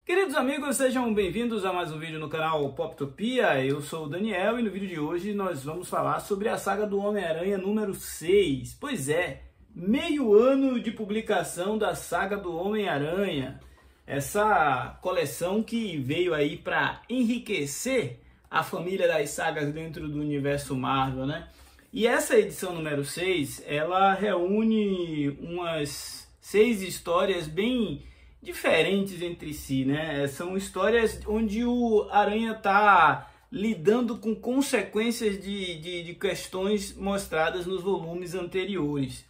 Queridos amigos, sejam bem-vindos a mais um vídeo no canal Poptopia. Eu sou o Daniel e no vídeo de hoje nós vamos falar sobre a saga do Homem-Aranha número 6. Pois é, meio ano de publicação da saga do Homem-Aranha. Essa coleção que veio aí para enriquecer a família das sagas dentro do universo Marvel, né? E essa edição número 6, ela reúne umas 6 histórias bem diferentes entre si, né? São histórias onde o Aranha está lidando com consequências de questões mostradas nos volumes anteriores.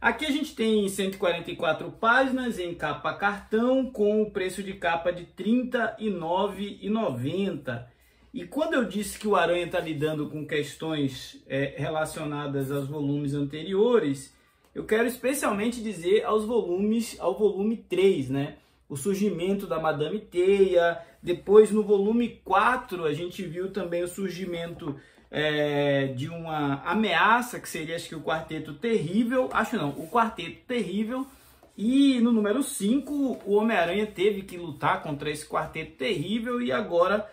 Aqui a gente tem 144 páginas em capa cartão, com o preço de capa de R$ 39,90. E quando eu disse que o Aranha está lidando com questões relacionadas aos volumes anteriores, eu quero especialmente dizer ao volume 3, né? O surgimento da Madame Teia. Depois, no volume 4, a gente viu também o surgimento de uma ameaça, que seria, acho que o Quarteto Terrível. O Quarteto Terrível. E no número 5, o Homem-Aranha teve que lutar contra esse Quarteto Terrível e agora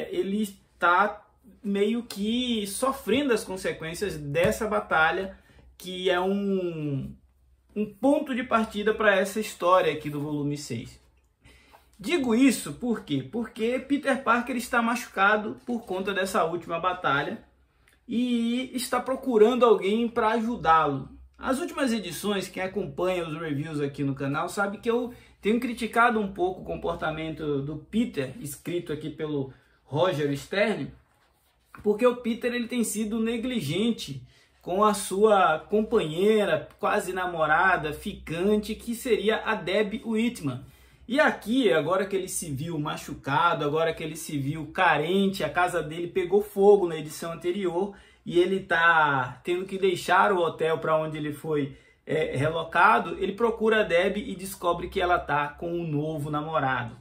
ele está meio que sofrendo as consequências dessa batalha, que é um ponto de partida para essa história aqui do volume 6. Digo isso por quê? Porque Peter Parker está machucado por conta dessa última batalha e está procurando alguém para ajudá-lo. As últimas edições, quem acompanha os reviews aqui no canal sabe que eu tenho criticado um pouco o comportamento do Peter, escrito aqui pelo Roger Stern, porque o Peter ele tem sido negligente com a sua companheira, quase namorada, ficante, que seria a Debbie Whitman. E aqui, agora que ele se viu machucado, agora que ele se viu carente, a casa dele pegou fogo na edição anterior e ele está tendo que deixar o hotel para onde ele foi relocado, ele procura a Debbie e descobre que ela está com um novo namorado.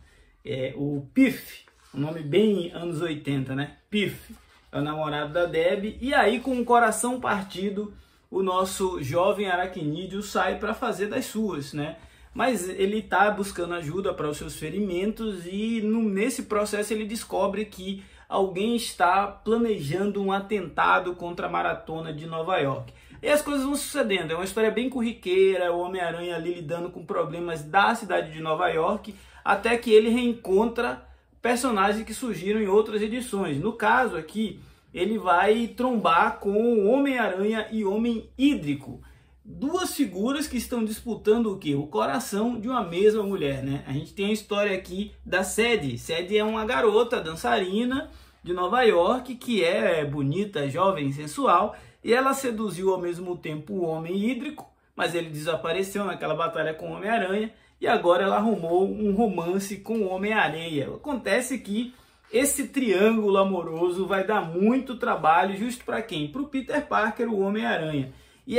O Piff, um nome bem anos 80, né? Piff. É o namorado da Debbie, e aí com o coração partido, o nosso jovem aracnídeo sai para fazer das suas, né? Mas ele está buscando ajuda para os seus ferimentos e nesse processo ele descobre que alguém está planejando um atentado contra a maratona de Nova York. E as coisas vão sucedendo, é uma história bem corriqueira, o Homem-Aranha ali lidando com problemas da cidade de Nova York, até que ele reencontra personagens que surgiram em outras edições. No caso aqui, ele vai trombar com o Homem-Aranha e Homem Hídrico. Duas figuras que estão disputando o quê? O coração de uma mesma mulher, né? A gente tem a história aqui da Sadie. Sadie é uma garota dançarina de Nova York que é bonita, jovem, sensual, e ela seduziu ao mesmo tempo o Homem Hídrico, mas ele desapareceu naquela batalha com o Homem-Aranha, e agora ela arrumou um romance com o Homem-Areia. Acontece que esse triângulo amoroso vai dar muito trabalho, justo para quem? Para o Peter Parker, o Homem-Aranha. E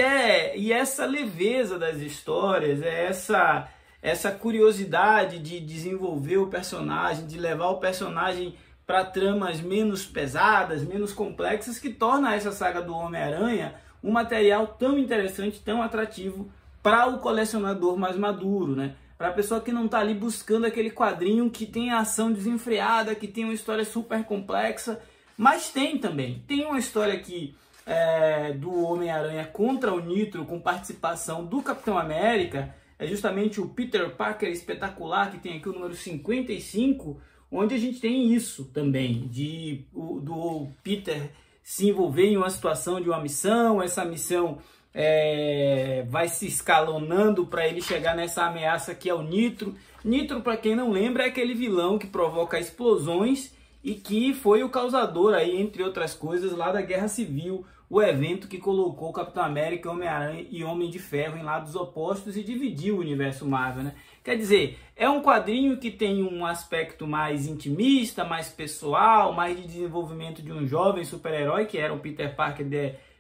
essa leveza das histórias, essa curiosidade de desenvolver o personagem, de levar o personagem para tramas menos pesadas, menos complexas, que torna essa saga do Homem-Aranha um material tão interessante, tão atrativo para o colecionador mais maduro, né? Para a pessoa que não está ali buscando aquele quadrinho que tem a ação desenfreada, que tem uma história super complexa, mas tem também. Tem uma história aqui do Homem-Aranha contra o Nitro, com participação do Capitão América, é justamente o Peter Parker Espetacular, que tem aqui o número 55, onde a gente tem isso também, do Peter se envolver em uma situação de uma missão, essa missão vai se escalonando para ele chegar nessa ameaça que é o Nitro. Nitro, para quem não lembra, é aquele vilão que provoca explosões e que foi o causador aí, entre outras coisas, lá da Guerra Civil, o evento que colocou Capitão América, Homem-Aranha e Homem de Ferro em lados opostos e dividiu o universo Marvel, né? Quer dizer, é um quadrinho que tem um aspecto mais intimista, mais pessoal, mais de desenvolvimento de um jovem super-herói, que era o Peter Parker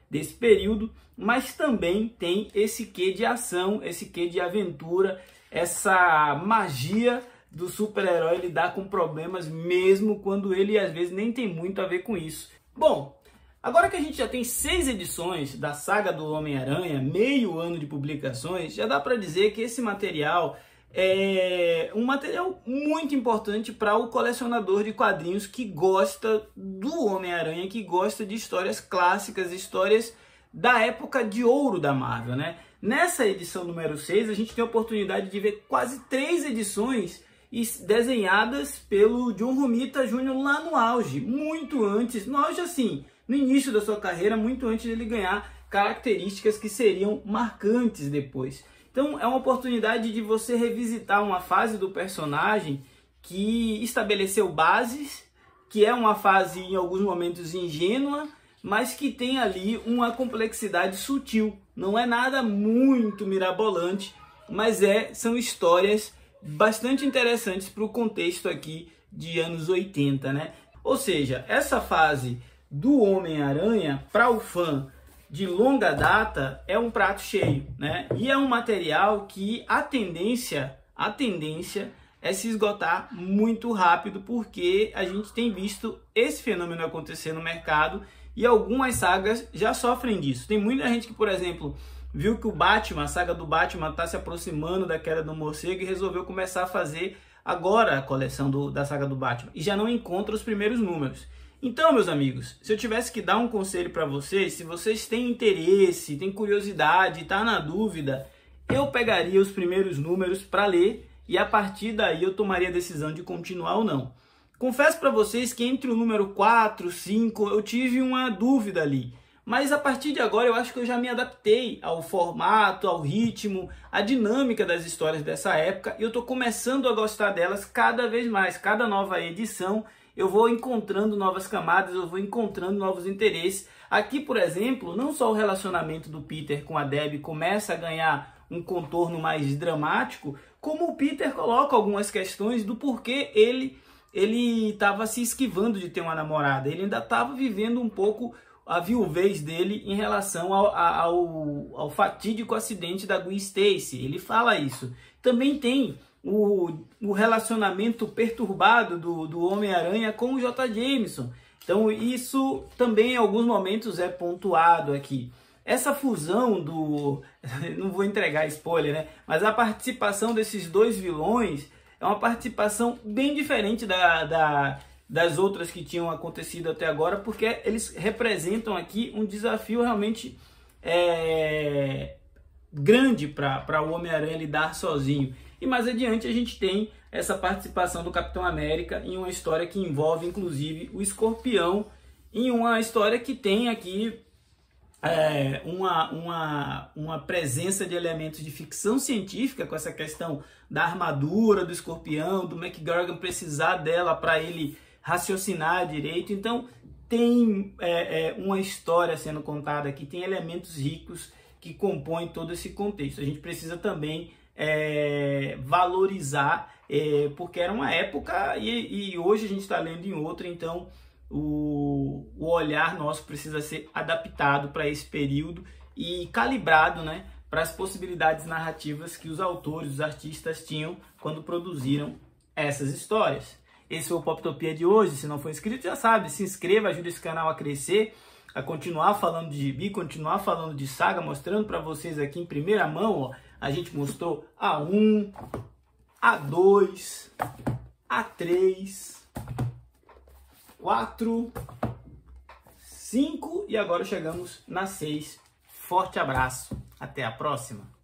desse período, mas também tem esse quê de ação, esse quê de aventura, essa magia do super-herói lidar com problemas mesmo quando ele às vezes nem tem muito a ver com isso. Bom, agora que a gente já tem 6 edições da saga do Homem-Aranha, meio ano de publicações, já dá para dizer que esse material é um material muito importante para o colecionador de quadrinhos que gosta do Homem-Aranha, que gosta de histórias clássicas, histórias da época de ouro da Marvel, né? Nessa edição número 6, a gente tem a oportunidade de ver quase 3 edições desenhadas pelo John Romita Jr. lá no auge, muito antes, no auge assim, no início da sua carreira, muito antes de ele ganhar características que seriam marcantes depois. Então é uma oportunidade de você revisitar uma fase do personagem que estabeleceu bases, que é uma fase em alguns momentos ingênua, mas que tem ali uma complexidade sutil. Não é nada muito mirabolante, mas são histórias bastante interessantes para o contexto aqui de anos 80, né? Ou seja, essa fase do Homem-Aranha, para o fã de longa data, é um prato cheio, né? E é um material que a tendência é se esgotar muito rápido, porque a gente tem visto esse fenômeno acontecer no mercado e algumas sagas já sofrem disso. Tem muita gente que, por exemplo, viu que o Batman, a saga do Batman está se aproximando da Queda do Morcego e resolveu começar a fazer agora a coleção da saga do Batman e já não encontra os primeiros números. Então, meus amigos, se eu tivesse que dar um conselho para vocês, se vocês têm interesse, têm curiosidade, tá na dúvida, eu pegaria os primeiros números para ler e a partir daí eu tomaria a decisão de continuar ou não. Confesso para vocês que entre o número 4, 5, eu tive uma dúvida ali. Mas a partir de agora eu acho que eu já me adaptei ao formato, ao ritmo, à dinâmica das histórias dessa época e eu estou começando a gostar delas cada vez mais. Cada nova edição eu vou encontrando novas camadas, eu vou encontrando novos interesses. Aqui, por exemplo, não só o relacionamento do Peter com a Debbie começa a ganhar um contorno mais dramático, como o Peter coloca algumas questões do porquê ele estava se esquivando de ter uma namorada. Ele ainda estava vivendo um pouco a viuvez dele em relação ao fatídico acidente da Gwen Stacy. Ele fala isso. Também tem o relacionamento perturbado do Homem-Aranha com o J. Jameson. Então isso também em alguns momentos é pontuado aqui. Essa fusão não vou entregar spoiler, né? Mas a participação desses dois vilões é uma participação bem diferente das outras que tinham acontecido até agora, porque eles representam aqui um desafio realmente grande para o Homem-Aranha lidar sozinho. E mais adiante a gente tem essa participação do Capitão América em uma história que envolve inclusive o Escorpião, em uma história que tem aqui uma presença de elementos de ficção científica, com essa questão da armadura do Escorpião, do McGurgan precisar dela para ele raciocinar direito. Então tem uma história sendo contada aqui, tem elementos ricos que compõem todo esse contexto. A gente precisa também valorizar, porque era uma época e hoje a gente está lendo em outra, então o olhar nosso precisa ser adaptado para esse período e calibrado, né, para as possibilidades narrativas que os autores, os artistas tinham quando produziram essas histórias. Esse foi o Poptopia de hoje. Se não for inscrito, já sabe, se inscreva, ajude esse canal a crescer, a continuar falando de gibi, continuar falando de saga, mostrando para vocês aqui em primeira mão, ó, a gente mostrou A1, A2, A3, 4, 5 e agora chegamos na 6. Forte abraço, até a próxima!